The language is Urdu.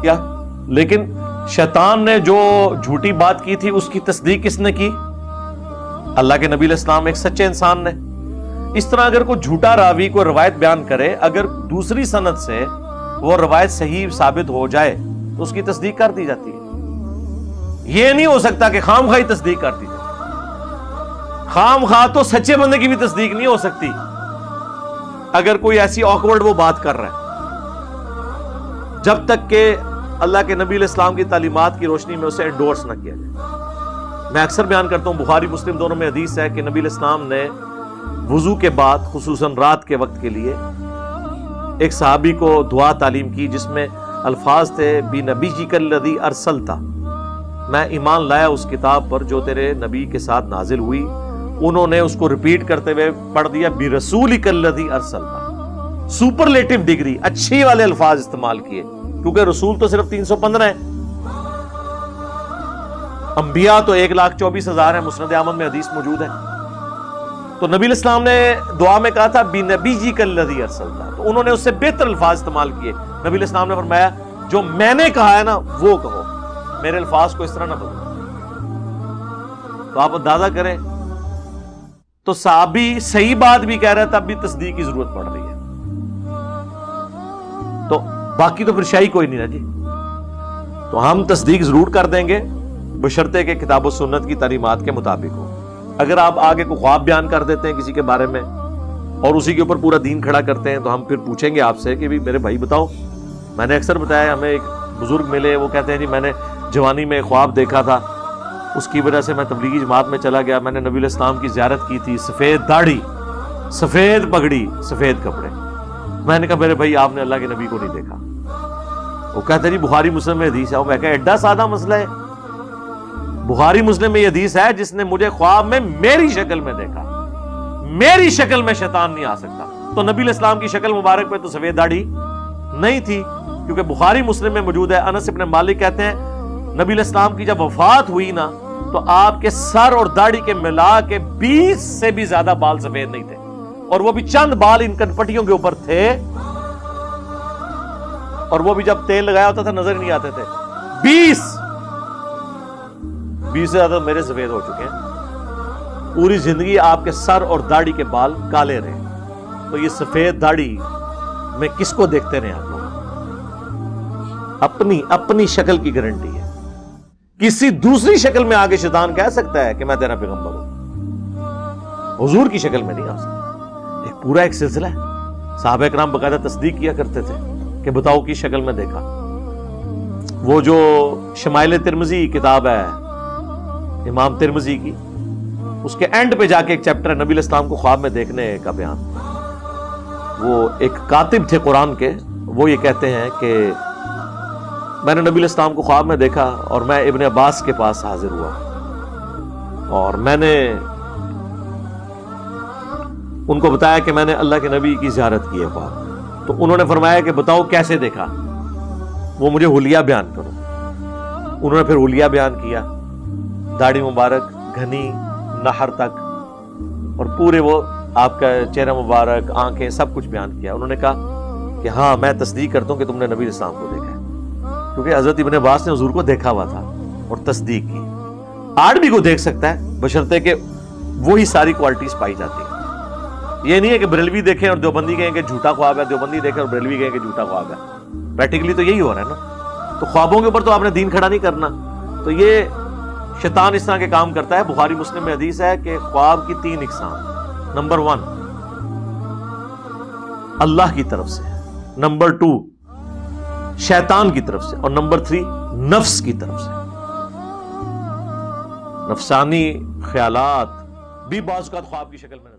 کیا؟ لیکن شیطان نے جو جھوٹی بات کی تھی اس کی تصدیق کس نے کی؟ اللہ کے نبی علیہ السلام، ایک سچے انسان نے۔ اس طرح اگر کوئی جھوٹا راوی کوئی روایت بیان کرے، اگر دوسری سند سے وہ روایت صحیح ثابت ہو جائے تو اس کی تصدیق کر دی جاتی ہے۔ یہ نہیں ہو سکتا کہ خام خواہ تصدیق کر دی جائے۔ خام خواہ تو سچے بندے کی بھی تصدیق نہیں ہو سکتی اگر کوئی ایسی آکورڈ وہ بات کر رہا ہے، جب تک کہ اللہ کے نبی علیہ السلام کی تعلیمات کی روشنی میں اسے انڈورس نہ کیا جائے۔ میں اکثر بیان کرتا ہوں، بخاری مسلم دونوں میں حدیث ہے کہ نبی علیہ السلام نے وضو کے بعد خصوصاً رات کے وقت کے لیے ایک صحابی کو دعا تعلیم کی جس میں الفاظ تھے بی نبی جی کلذی ارسلتا، میں ایمان لایا اس کتاب پر جو تیرے نبی کے ساتھ نازل ہوئی۔ انہوں نے اس کو ریپیٹ کرتے ہوئے پڑھ دیا بی رسولک الذی ارسلتا، سپرلیٹو ڈگری، اچھی والے الفاظ استعمال کیے، کیونکہ رسول تو صرف 315 ہیں، انبیاء تو 1,24,000 ہیں، مسند احمد میں حدیث موجود ہے۔ تو نبی علیہ السلام نے دعا میں کہا تھا بی نبی جی کلذی ارسلتا، تو انہوں نے اس سے بہتر الفاظ استعمال کیے۔ نبی علیہ السلام نے فرمایا جو میں نے کہا ہے نا وہ کہو، میرے الفاظ کو اس طرح نہ بدلو۔ تو آپ اندازہ کریں، تو صحابی صحیح بات بھی کہہ رہا ہے تب بھی تصدیق کی ضرورت پڑ رہی ہے، تو باقی تو پھر شاہی کوئی نہیں نا جی۔ تو ہم تصدیق ضرور کر دیں گے بشرطے کہ کتاب و سنت کی تعلیمات کے مطابق ہو۔ اگر آپ آگے کو خواب بیان کر دیتے ہیں کسی کے بارے میں اور اسی کے اوپر پورا دین کھڑا کرتے ہیں تو ہم پھر پوچھیں گے آپ سے کہ میرے بھائی بتاؤ، میں نے اکثر بتایا، ہمیں ایک بزرگ ملے، وہ کہتے ہیں جی میں نے جوانی میں خواب دیکھا تھا، اس کی وجہ سے میں تبلیغی جماعت میں چلا گیا، میں نے نبی علیہ السلام کی زیارت کی تھی، سفید داڑھی، سفید پگڑی، سفید کپڑے۔ میں نے کہا میرے بھائی آپ نے اللہ کے نبی کو نہیں دیکھا۔ وہ کہتے ہیں جی بخاری مسلم میں حدیث ہے۔ میں کہا ایڈا سادہ مسئلہ ہے، بخاری مسلم میں یہ حدیث ہے جس نے مجھے خواب میں میری شکل میں دیکھا، میری شکل میں شیطان نہیں آ سکتا۔ تو نبی علیہ السلام کی شکل مبارک پہ تو سفید داڑھی نہیں تھی، کیونکہ بخاری مسلم میں موجود ہے۔ انس ابن مالک کہتے ہیں نبی علیہ السلام کی جب وفات ہوئی نا تو آپ کے سر اور داڑھی کے ملا کے 20 سے بھی زیادہ بال سفید نہیں تھے، اور وہ بھی چند بال ان کنپٹیوں کے اوپر تھے، اور وہ بھی جب تیل لگایا ہوتا تھا نظر نہیں آتے تھے۔ 20 سے زیادہ میرے سفید ہو چکے ہیں۔ پوری زندگی آپ کے سر اور داڑھی کے بال کالے رہے، تو یہ سفید داڑھی میں کس کو دیکھتے رہے آپ لوگ؟ اپنی شکل کی گارنٹی ہے۔ کسی دوسری شکل میں آگے شیطان کہہ سکتا ہے کہ میں تیرا پیغمبر ہوں، حضور کی شکل میں نہیں آ سکتا۔ ایک پورا ایک سلسلہ ہے، صحابہ کرام باقاعدہ تصدیق کیا کرتے تھے کہ بتاؤ کی شکل میں دیکھا۔ وہ جو شمائل ترمذی کتاب ہے امام ترمذی کی، اس کے اینڈ پہ جا کے ایک چیپٹر ہے نبی علیہ السلام کو خواب میں دیکھنے کا بیان۔ وہ ایک کاتب تھے قرآن کے، وہ یہ کہتے ہیں کہ میں نے نبی علیہ السلام کو خواب میں دیکھا اور میں ابن عباس کے پاس حاضر ہوا، اور میں نے ان کو بتایا کہ میں نے اللہ کے نبی کی زیارت کی ہے خواب۔ تو انہوں نے فرمایا کہ بتاؤ کیسے دیکھا، وہ مجھے حلیہ بیان کرو۔ انہوں نے پھر حلیہ بیان کیا، داڑھی مبارک گھنی نہر تک، اور پورے وہ آپ کا چہرہ مبارک، آنکھیں، سب کچھ بیان کیا۔ انہوں نے کہا کہ ہاں میں تصدیق کرتا ہوں کہ تم نے نبی علیہ السلام کو دیکھا ہے، کیونکہ حضرت ابن عباس نے حضور کو دیکھا ہوا تھا اور تصدیق کی۔ آج بھی کوئی دیکھ سکتا ہے بشرطے کہ وہی ساری کوالٹیز پائی جاتی ہیں۔ یہ نہیں ہے کہ بریلوی دیکھیں اور دیوبندی کہیں کہ جھوٹا خواب ہے، دیوبندی دیکھیں اور بریلوی کہیں کہ جھوٹا خواب ہے۔ پریکٹیکلی تو یہی ہو رہا ہے نا۔ تو خوابوں کے اوپر تو آپ نے دین کھڑا نہیں کرنا۔ تو یہ شیطان اس طرح کے کام کرتا ہے۔ بخاری مسلم میں حدیث ہے کہ خواب کی 3 اقسام، نمبر 1 اللہ کی طرف سے، نمبر 2 شیطان کی طرف سے، اور نمبر 3 نفس کی طرف سے۔ نفسانی خیالات بھی بعض اوقات خواب کی شکل میں